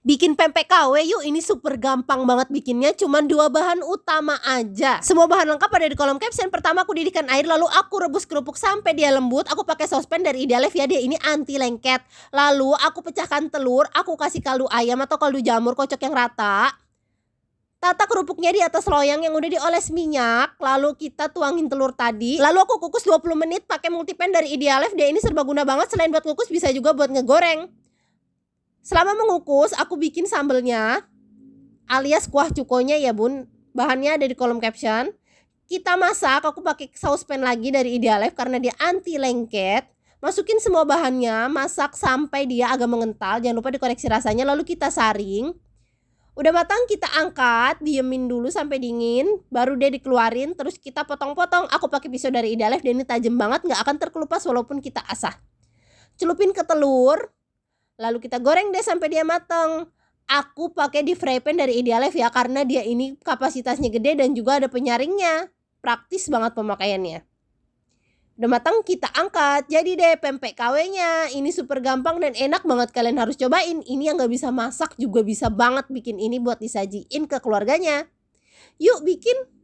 Bikin pempek KW yuk, ini super gampang banget bikinnya, cuman 2 bahan utama aja. Semua bahan lengkap ada di kolom caption. Pertama aku didihkan air, lalu aku rebus kerupuk sampai dia lembut. Aku pakai saucepan dari Idealef ya, dia ini anti lengket. Lalu aku pecahkan telur, aku kasih kaldu ayam atau kaldu jamur, kocok yang rata. Tata kerupuknya di atas loyang yang udah dioles minyak. Lalu kita tuangin telur tadi. Lalu aku kukus 20 menit pakai multipan dari Idealef. Dia ini serbaguna banget, selain buat kukus bisa juga buat ngegoreng. Selama mengukus, aku bikin sambelnya alias kuah cukonya ya bun. Bahannya ada di kolom caption. Kita masak, aku pakai saucepan lagi dari Idealef karena dia anti lengket. Masukin semua bahannya, masak sampai dia agak mengental. Jangan lupa dikoreksi rasanya, lalu kita saring. Udah matang kita angkat, diemin dulu sampai dingin. Baru dia dikeluarin, terus kita potong-potong. Aku pakai pisau dari Idealef, dan ini tajam banget, gak akan terkelupas walaupun kita asah. Celupin ke telur. Lalu kita goreng deh sampai dia matang. Aku pakai di fry pan dari Idealef ya, karena dia ini kapasitasnya gede dan juga ada penyaringnya. Praktis banget pemakaiannya. Udah matang kita angkat. Jadi deh pempek KW-nya. Ini super gampang dan enak banget, kalian harus cobain. Ini yang gak bisa masak juga bisa banget bikin ini buat disajiin ke keluarganya. Yuk bikin!